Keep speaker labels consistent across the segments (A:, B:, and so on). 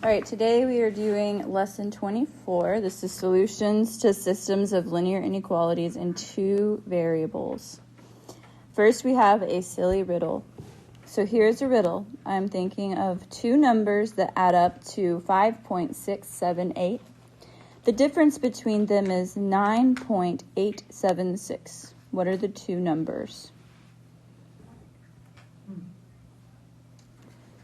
A: All right, today we are doing lesson 24. This is solutions to systems of linear inequalities in two variables. First, we have a silly riddle. So here's a riddle. I'm thinking of two numbers that add up to 5.678. The difference between them is 9.876. What are the two numbers?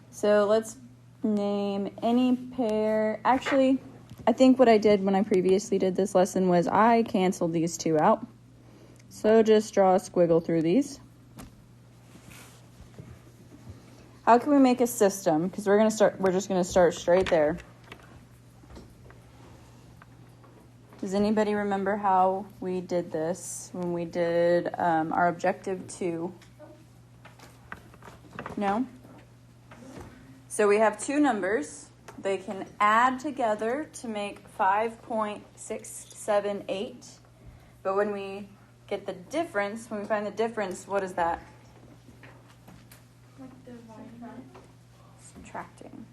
A: So let's name any pair. Actually, I think what I did when I previously did this lesson was I canceled these two out. So just draw a squiggle through these. How can we make a system? Because we're just gonna start straight there. Does anybody remember how we did this when we did our objective 2? No? So we have two numbers. They can add together to make 5.678. But when we get the difference, when we find the difference, what is that?
B: Like dividing.
A: Subtracting.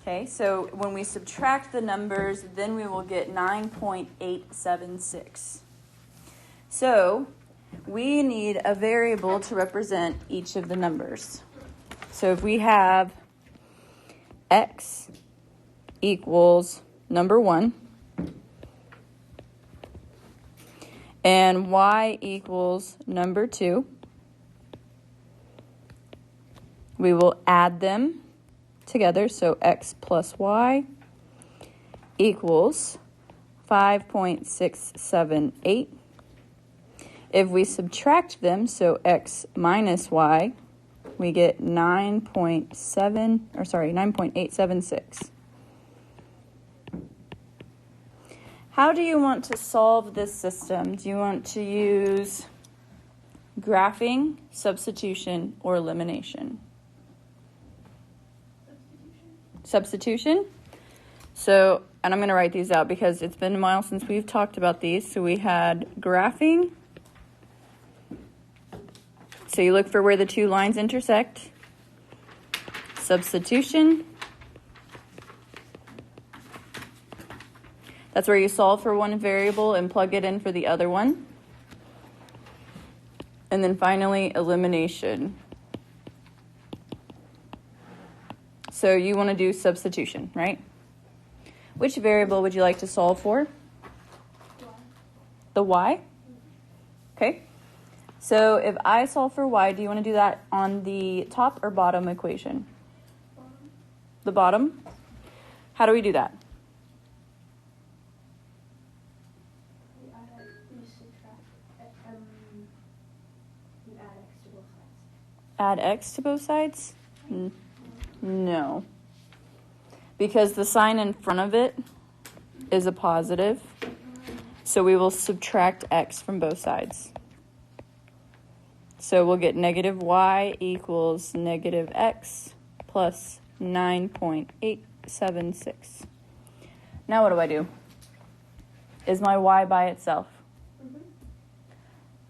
A: Okay, so when we subtract the numbers, then we will get 9.876. So we need a variable to represent each of the numbers. So if we have x equals number 1 and y equals number 2, we will add them together. So x plus y equals 5.678. If we subtract them, so x minus y, we get 9.876. How do you want to solve this system? Do you want to use graphing, substitution, or elimination? Substitution? So, and I'm going to write these out because it's been a while since we've talked about these. So we had graphing. So you look for where the two lines intersect. Substitution. That's where you solve for one variable and plug it in for the other one. And then finally, elimination. So you want to do substitution, right? Which variable would you like to solve for? The y? Okay. So if I solve for y, do you want to do that on the top or bottom equation? The bottom? How do we do that?
B: We subtract. You add x to both sides.
A: Add x to both sides? No. Because the sign in front of it is a positive. So we will subtract x from both sides. So we'll get negative y equals negative x plus 9.876. Now what do I do? Is my y by itself?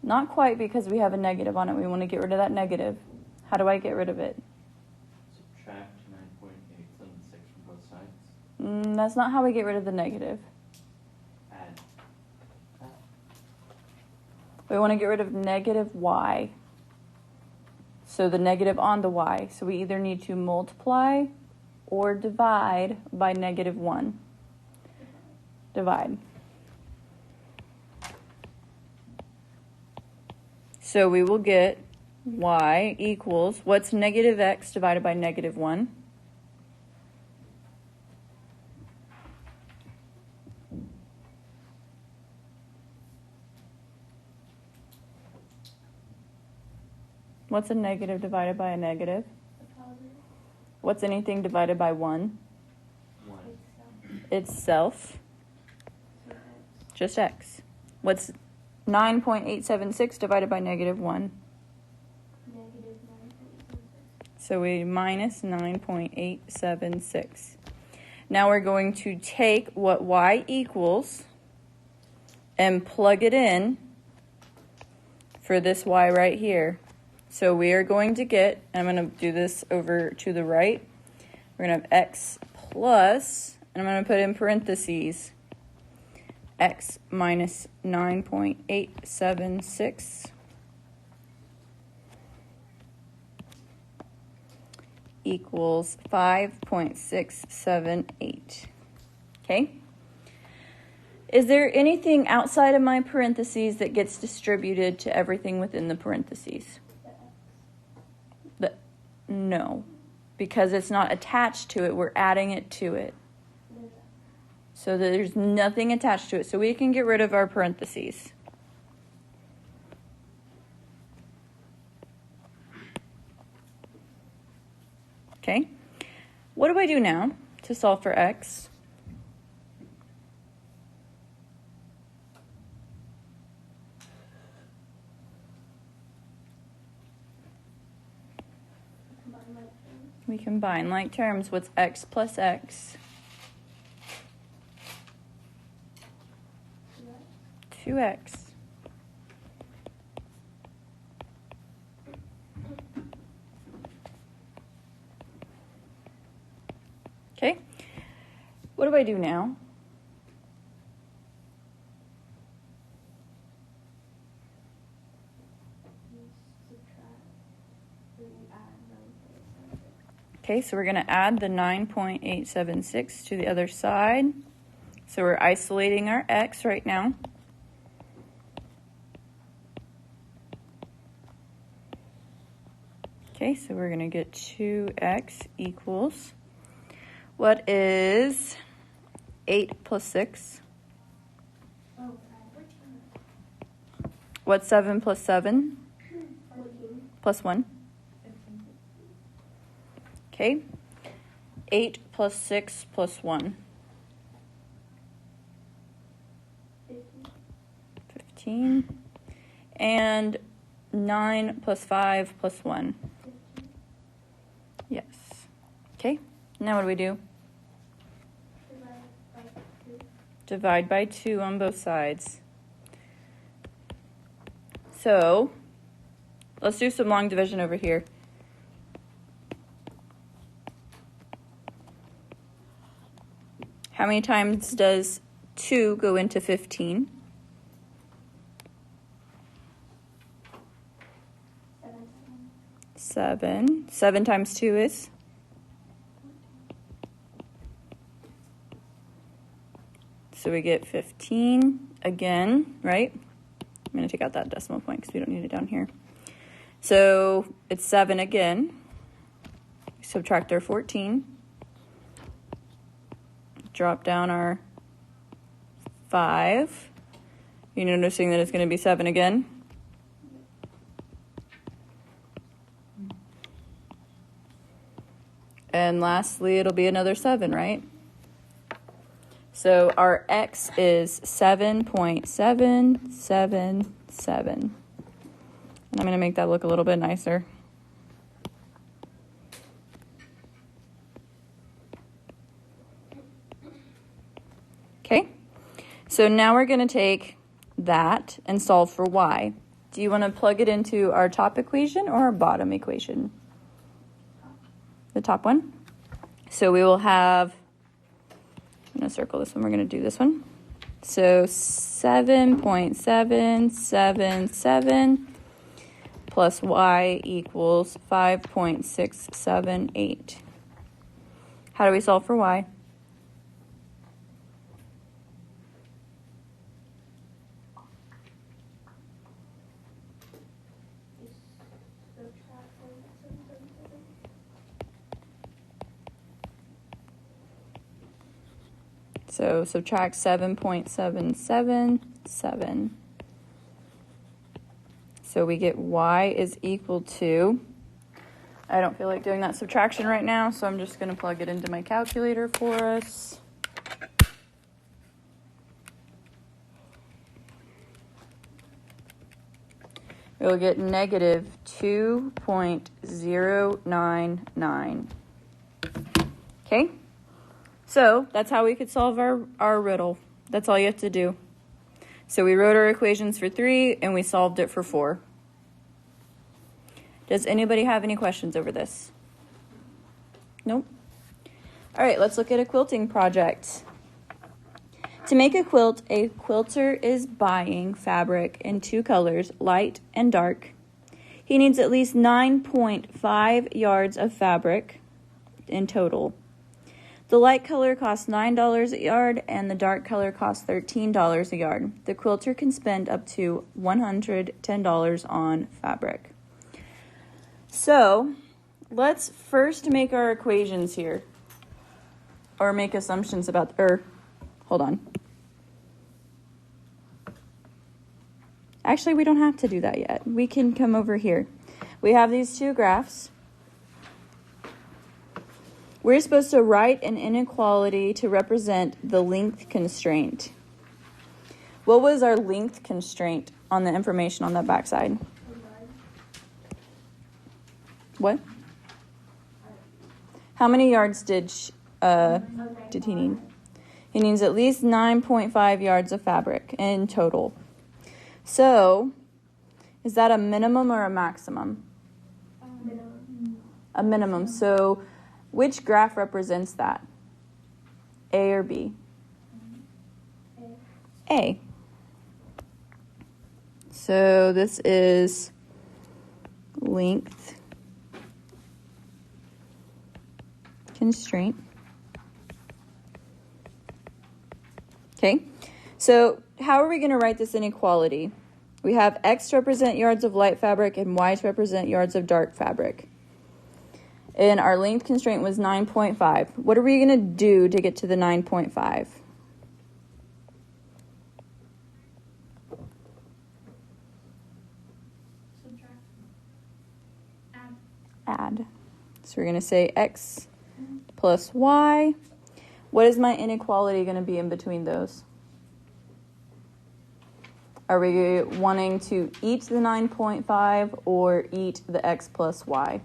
A: Not quite, because we have a negative on it. We want to get rid of that negative. How do I get rid of it?
C: Subtract 9.876 from both sides.
A: That's not how we get rid of the negative.
C: Add.
A: We want to get rid of negative y. So the negative on the y. So we either need to multiply or divide by negative 1. Divide. So we will get y equals, what's negative x divided by negative 1? What's a negative divided by a negative? What's anything divided by 1?
C: 1.
A: Itself. Just x. What's 9.876 divided by negative 1?
B: Negative 9.876.
A: So we minus 9.876. Now we're going to take what y equals and plug it in for this y right here. So we are going to get, I'm going to do this over to the right. We're going to have x plus, and I'm going to put in parentheses, x minus 9.876 equals 5.678. Okay? Is there anything outside of my parentheses that gets distributed to everything within the parentheses? No, because it's not attached to it. We're adding it to it. So there's nothing attached to it. So we can get rid of our parentheses. Okay. What do I do now to solve for x? We combine like terms. What's x plus x? 2x. Okay. What do I do now? Okay, so we're going to add the 9.876 to the other side. So we're isolating our x right now. Okay, so we're going to get 2x equals, what is 8 plus 6? What's 7 plus 7? Plus 1. Okay, 8 plus 6 plus 1. 15. And 9 plus 5 plus 1. Yes. Okay, now what do we do? Divide by 2 on both sides. So, let's do some long division over here. How many times does 2 go into 15? 7. 7 times 2 is? 14. So we get 15 again, right? I'm going to take out that decimal point because we don't need it down here. So it's 7 again. Subtract our 14. Drop down our 5. You're noticing that it's going to be 7 again. And lastly, it'll be another 7, right? So our x is 7.777. And I'm going to make that look a little bit nicer. Okay, so now we're going to take that and solve for y. Do you want to plug it into our top equation or our bottom equation? The top one. So we will have, I'm going to circle this one, we're going to do this one. So 7.777 plus y equals 5.678. How do we solve for y? So subtract 7.777. So we get y is equal to, I don't feel like doing that subtraction right now, so I'm just going to plug it into my calculator for us. We'll get negative 2.099. Okay? So that's how we could solve our riddle. That's all you have to do. So we wrote our equations for 3 and we solved it for 4. Does anybody have any questions over this? Nope. All right, let's look at a quilting project. To make a quilt, a quilter is buying fabric in two colors, light and dark. He needs at least 9.5 yards of fabric in total. The light color costs $9 a yard and the dark color costs $13 a yard. The quilter can spend up to $110 on fabric. So, let's first make our equations here. Or make assumptions about, hold on. Actually, we don't have to do that yet. We can come over here. We have these two graphs. We're supposed to write an inequality to represent the length constraint. What was our length constraint on the information on that backside? What? How many yards did he need? He needs at least 9.5 yards of fabric in total. So, is that a minimum or a maximum?
B: Minimum.
A: A minimum. So, which graph represents that? A or B? A. So, this is length constraint. Okay, so how are we going to write this inequality? We have X to represent yards of light fabric and Y to represent yards of dark fabric. And our length constraint was 9.5. What are we going to do to get to the 9.5?
B: Subtract.
A: Add. So we're going to say X plus Y. What is my inequality going to be in between those? Are we wanting to eat the 9.5 or eat the X plus Y?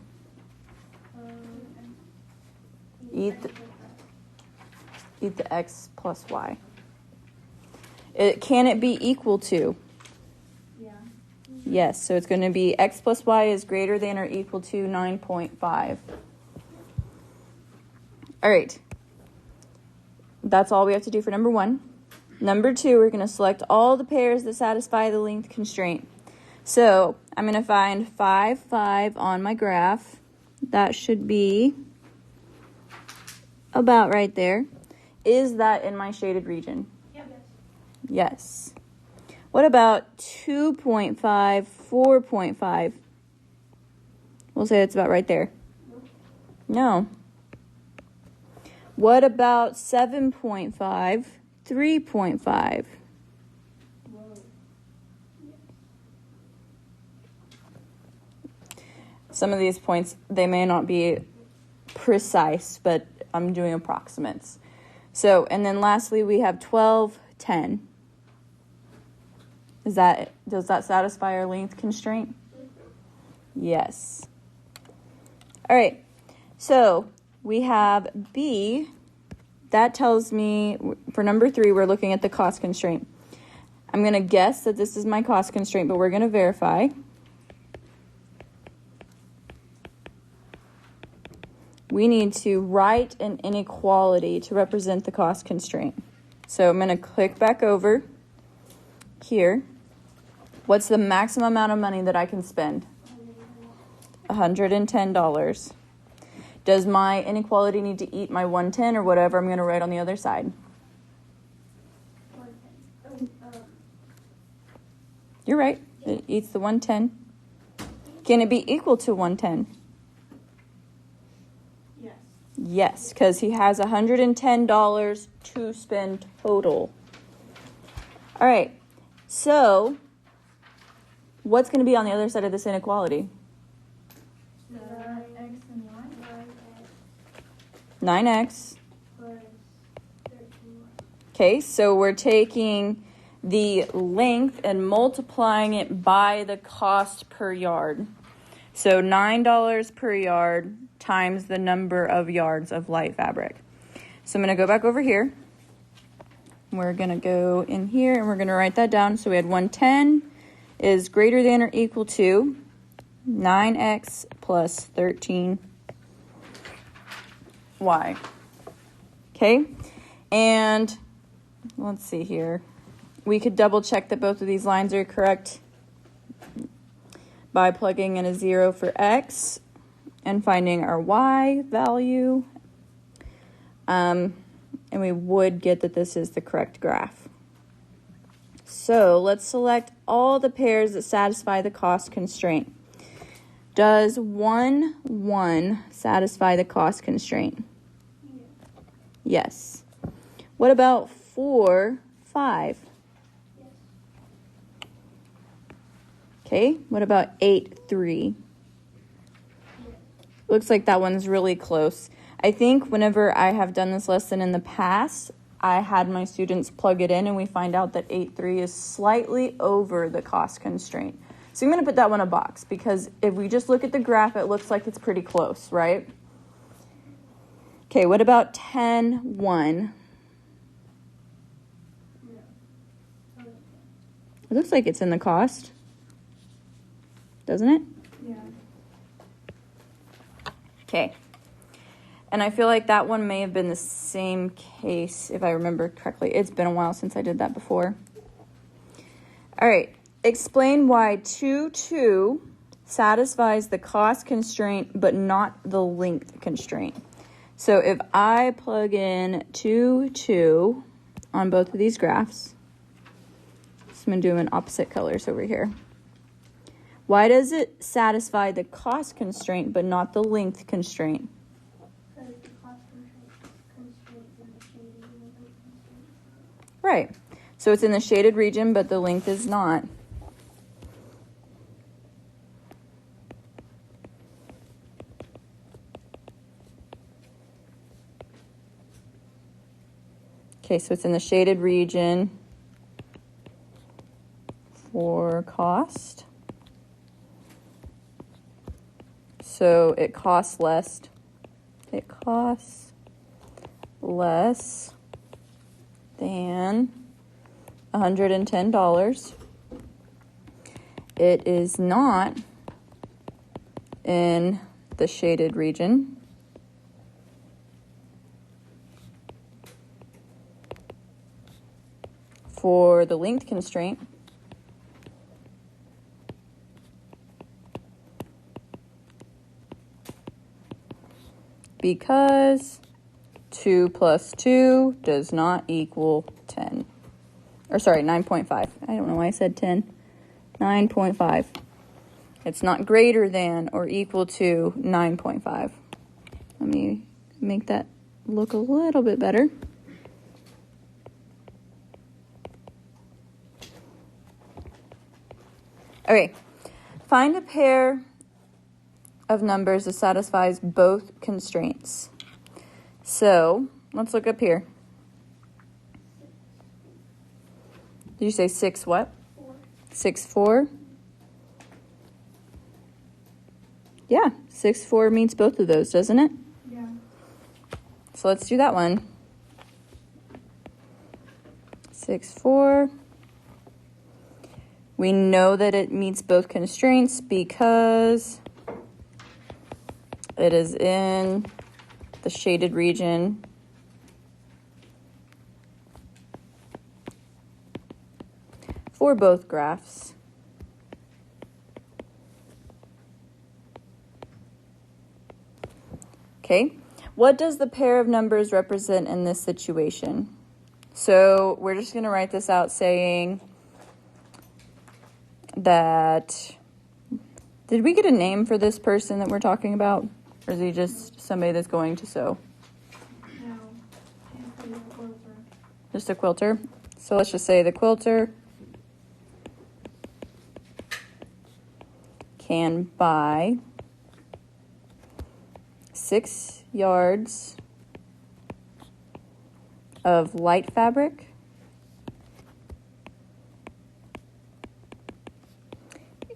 A: Eat the X plus Y. Can it be equal to?
B: Yeah.
A: Yes, so it's going to be X plus Y is greater than or equal to 9.5. All right. That's all we have to do for number 1. Number 2, we're going to select all the pairs that satisfy the length constraint. So I'm going to find 5, 5 on my graph. That should be about right there. Is that in my shaded region?
B: Yep.
A: Yes. What about 2.5, 4.5? We'll say it's about right there. No. What about 7.5, 3.5?
B: Whoa.
A: Some of these points, they may not be precise, but I'm doing approximates. So, and then lastly, we have 12, 10. Does that satisfy our length constraint? Yes. All right. So, we have B. That tells me, for number 3, we're looking at the cost constraint. I'm going to guess that this is my cost constraint, but we're going to verify. We need to write an inequality to represent the cost constraint. So I'm going to click back over here. What's the maximum amount of money that I can spend? $110. Does my inequality need to eat my 110 or whatever I'm going to write on the other side? You're right. It eats the 110. Can it be equal to 110?
B: Yes.
A: Yes, because he has $110 to spend total. All right. So, what's going to be on the other side of this inequality?
B: X and Y.
A: 9x.
B: Plus 13Y.
A: Okay, so we're taking the length and multiplying it by the cost per yard. So $9 per yard times the number of yards of light fabric. So I'm going to go back over here. We're going to go in here and we're going to write that down. So we had 110 is greater than or equal to 9x plus 13y. Okay, and let's see here. We could double check that both of these lines are correct by plugging in a 0 for x and finding our y value. And we would get that this is the correct graph. So let's select all the pairs that satisfy the cost constraint. Does 1, 1 satisfy the cost constraint? Yes. What about 4, 5?
B: Yes.
A: Okay, what about 8, 3?
B: Yes.
A: Looks like that one's really close. I think whenever I have done this lesson in the past, I had my students plug it in and we find out that 8, 3 is slightly over the cost constraint. So I'm going to put that one in a box because if we just look at the graph, it looks like it's pretty close, right? Okay, what about 10, 1?
B: No.
A: It looks like it's in the cost, doesn't it?
B: Yeah.
A: Okay. And I feel like that one may have been the same case, if I remember correctly. It's been a while since I did that before. All right. Explain why 2, 2 satisfies the cost constraint, but not the length constraint. So if I plug in 2, 2 on both of these graphs, so I'm going to do them in opposite colors over here. Why does it satisfy the cost constraint, but not the length constraint?
B: Because the cost constraint is in the shaded and the length constraint.
A: Right. So it's in the shaded region, but the length is not. Okay, so it's in the shaded region for cost. So it costs less. It costs less than $110. It is not in the shaded region. For the length constraint, because 2 plus 2 does not equal 10. Or sorry, 9.5. I don't know why I said 10. 9.5. It's not greater than or equal to 9.5. Let me make that look a little bit better. Okay, find a pair of numbers that satisfies both constraints. So, let's look up here. Did you say 6 what?
B: 4.
A: 6, 4? Yeah, 6, 4 meets both of those, doesn't it?
B: Yeah.
A: So let's do that one. 6, 4. We know that it meets both constraints because it is in the shaded region. For both graphs. Okay, what does the pair of numbers represent in this situation? So we're just going to write this out saying that, did we get a name for this person that we're talking about? Or is he just somebody that's going to sew?
B: No. She's the quilter.
A: Just a quilter? So let's just say the quilter can buy 6 yards of light fabric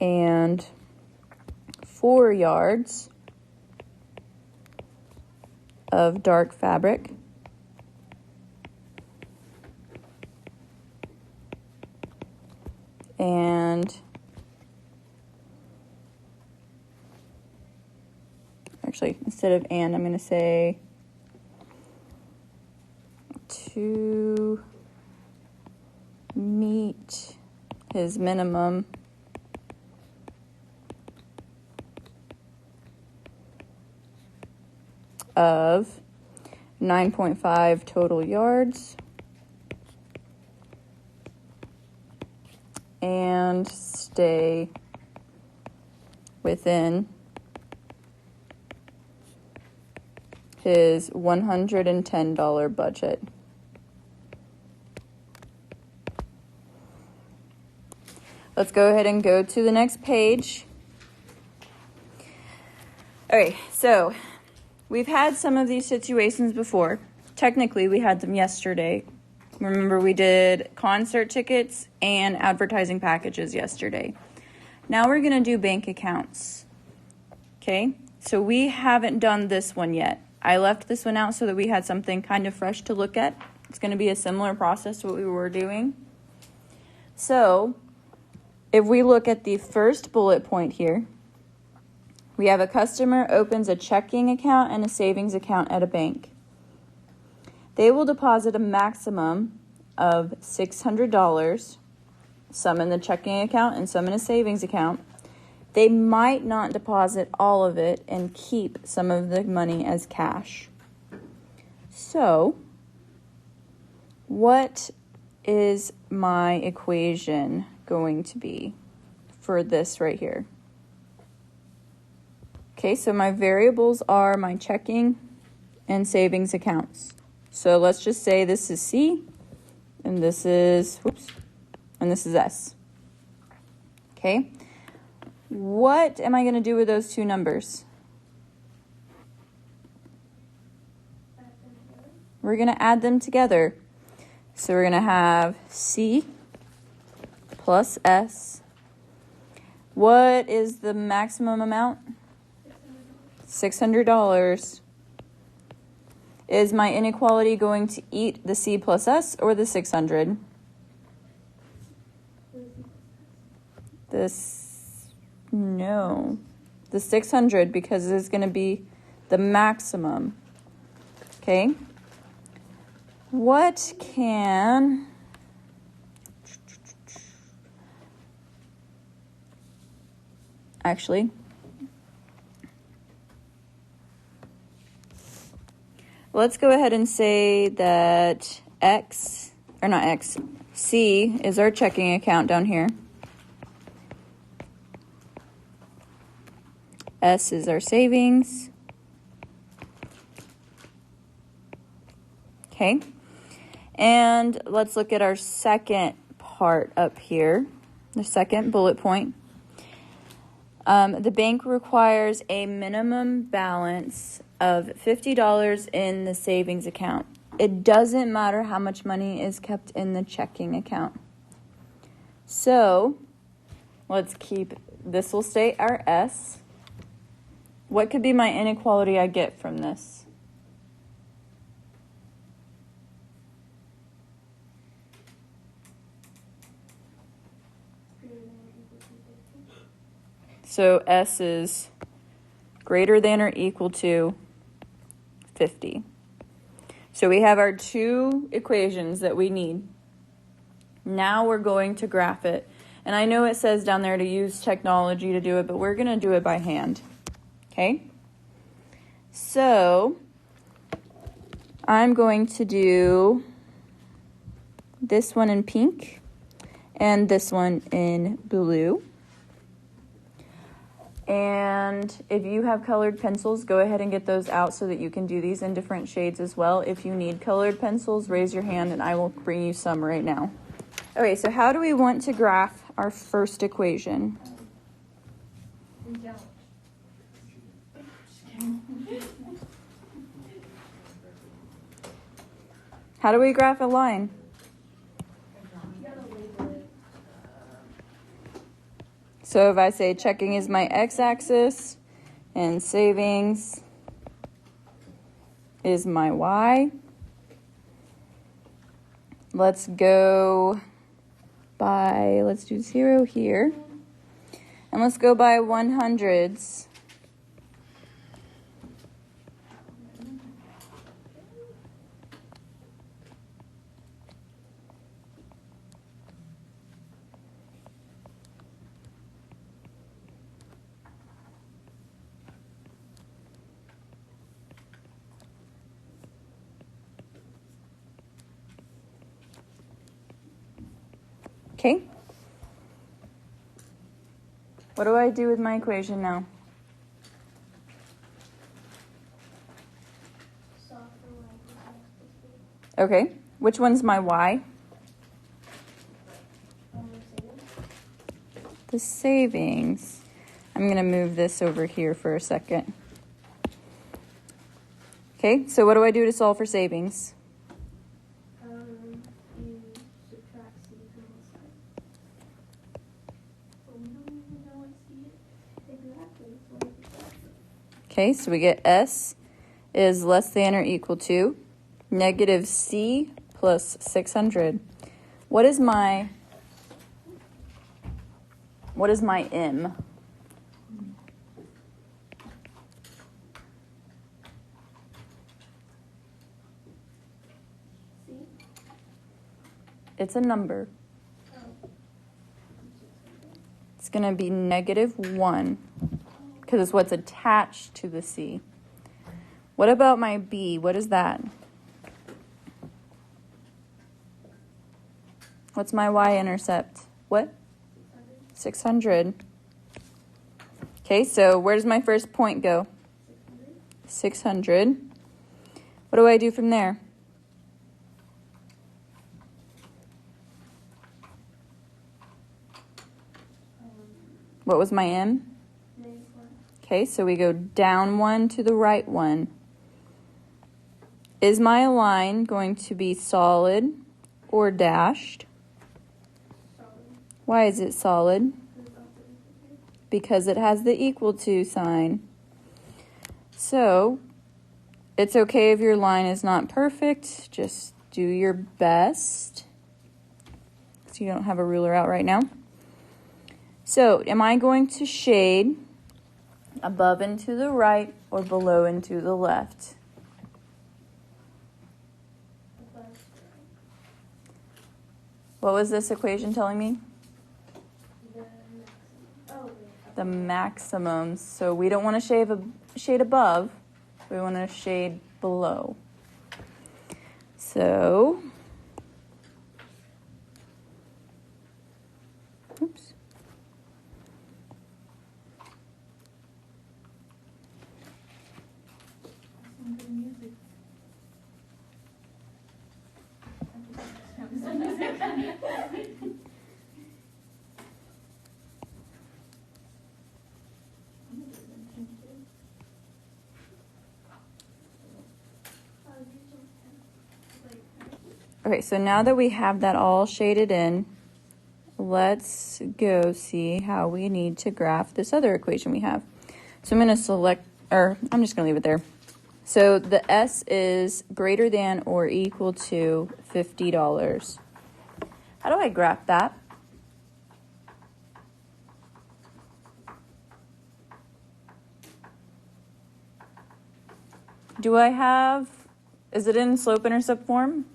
A: and 4 yards of dark fabric and actually instead of and I'm going to say to meet his minimum of 9.5 total yards and stay within his $110 budget. Let's go ahead and go to the next page. All right, so we've had some of these situations before. Technically, we had them yesterday. Remember, we did concert tickets and advertising packages yesterday. Now we're going to do bank accounts. Okay, so we haven't done this one yet. I left this one out so that we had something kind of fresh to look at. It's going to be a similar process to what we were doing. So if we look at the first bullet point here, we have a customer opens a checking account and a savings account at a bank. They will deposit a maximum of $600, some in the checking account and some in a savings account. They might not deposit all of it and keep some of the money as cash. So, what is my equation going to be for this right here? Okay, so my variables are my checking and savings accounts. So let's just say this is C, and this is, and this is S. Okay, what am I going to do with those two numbers? We're going to add them together. So we're going to have C plus S. What is the maximum amount? $600. Is my inequality going to eat the C plus S or the 600? No. The 600, because it's going to be the maximum. Okay. What can... Actually... Let's go ahead and say that C is our checking account down here. S is our savings. Okay. And let's look at our second part up here, the second bullet point. The bank requires a minimum balance of $50 in the savings account. It doesn't matter how much money is kept in the checking account. So let's keep, this will stay our S. What could be my inequality I get from this? So S is greater than or equal to 50. So we have our two equations that we need. Now we're going to graph it. And I know it says down there to use technology to do it, but we're going to do it by hand. Okay? So I'm going to do this one in pink and this one in blue. And if you have colored pencils, go ahead and get those out so that you can do these in different shades as well. If you need colored pencils, raise your hand and I will bring you some right now. Okay, so how do we want to graph our first equation? How do we graph a line? So if I say checking is my x-axis and savings is my y, let's go by, let's do 0 here, and let's go by 100s. Okay. What do I do with my equation now?
B: Solve for y equals x plus 3.
A: Okay. Which one's my y?
B: Savings.
A: The savings. I'm going to move this over here for a second. Okay, so what do I do to solve for savings?
B: You subtract c from both sides. But we don't even know what c is exactly, so we subtract it.
A: Okay, so we get S is less than or equal to negative C plus 600. What is my M?
B: C?
A: It's a number.
B: Oh.
A: It's going to be negative 1 because it's what's attached to the C. What about my B? What is that? What's my y-intercept? What? 600. Okay, so where does my first point go? 600. What do I do from there? What was my M?
B: -1.
A: Okay, so we go down 1 to the right 1. Is my line going to be solid or dashed?
B: Solid.
A: Why is it solid?
B: Because it's also equal to.
A: Because it has the equal to sign. So, it's okay if your line is not perfect. Just do your best. So you don't have a ruler out right now. So, am I going to shade above and to the right or below and to the left?
B: Above.
A: What was this equation telling me?
B: The maximum. Oh, wait.
A: The maximums. So we don't want to shade above. We want to shade below. So, oops. Okay, so now that we have that all shaded in, let's go see how we need to graph this other equation we have. So I'm going to I'm just going to leave it there. So the S is greater than or equal to $50. How do I graph that? Is it in slope-intercept form?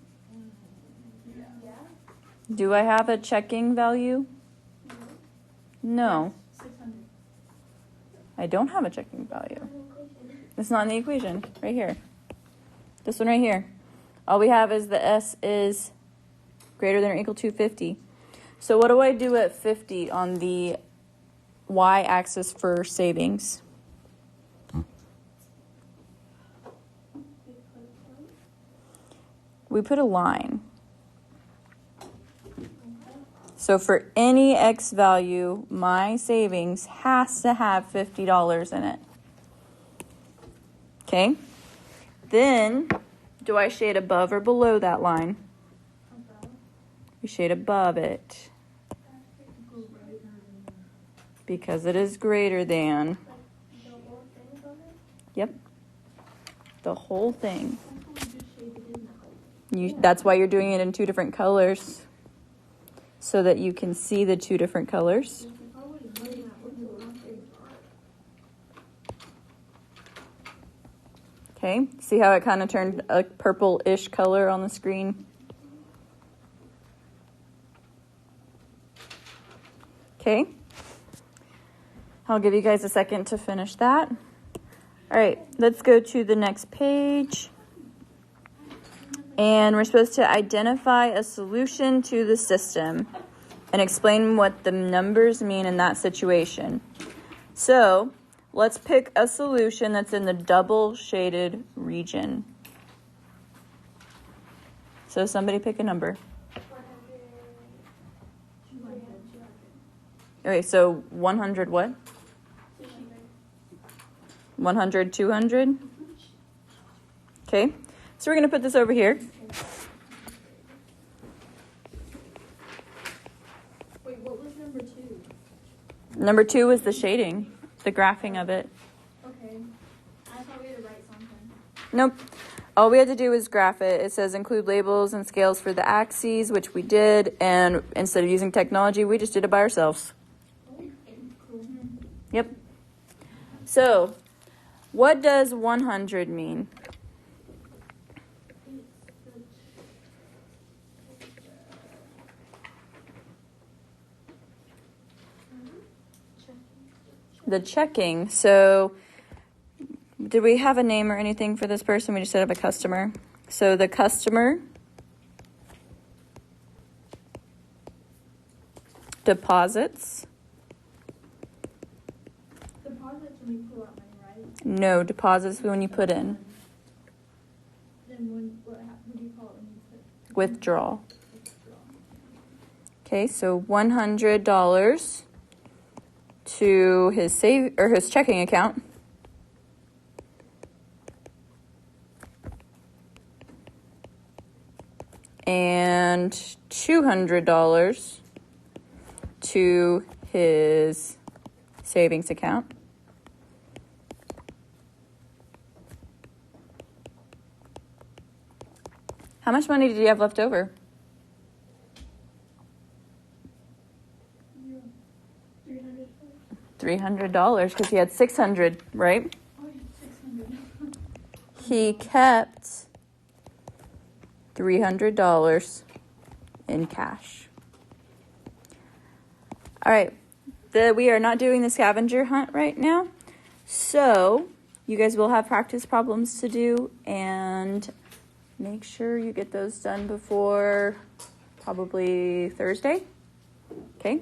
B: Yeah.
A: Do I have a checking value? No.
B: 600.
A: I don't have a checking value. It's not in the equation. Right here. This one right here. All we have is the S is greater than or equal to 50. So what do I do at 50 on the y-axis for savings? We put a line. So for any x value, my savings has to have $50 in it. Okay? Then, do I shade above or below that line?
B: Above.
A: We shade above it. Because it is greater than.
B: The whole thing above it?
A: Yep. The whole thing. That's why you're doing it in two different colors. So that you can see the two different colors. Okay, see how it kind of turned a purple-ish color on the screen? Okay. I'll give you guys a second to finish that. All right, let's go to the next page. And we're supposed to identify a solution to the system. and explain what the numbers mean in that situation. So let's pick a solution that's in the double shaded region. So somebody pick a number.
B: 100.
A: Okay, so 100 what? 100, 200? Okay, so we're going to put this over here.
B: Wait, what was number 2?
A: Number 2 was the shading, the graphing of it.
B: Okay. I thought we had to write something.
A: Nope. All we had to do was graph it. It says include labels and scales for the axes, which we did. And instead of using technology, we just did it by ourselves.
B: Cool.
A: Yep. So, what does 100 mean? The checking. So, did we have a name or anything for this person? We just said of a customer. So the customer deposits.
B: Deposits when we pull out money, right?
A: No, deposits when you put in.
B: Then what do you call it when you put
A: Withdraw.
B: withdraw?
A: Okay, so $100 to his checking account. And $200 to his savings account. How much money did you have left over? $300 because he had $600, right?
B: Oh, yeah, 600.
A: He kept $300 in cash. All right, we are not doing the scavenger hunt right now, so you guys will have practice problems to do, and make sure you get those done before probably Thursday. Okay.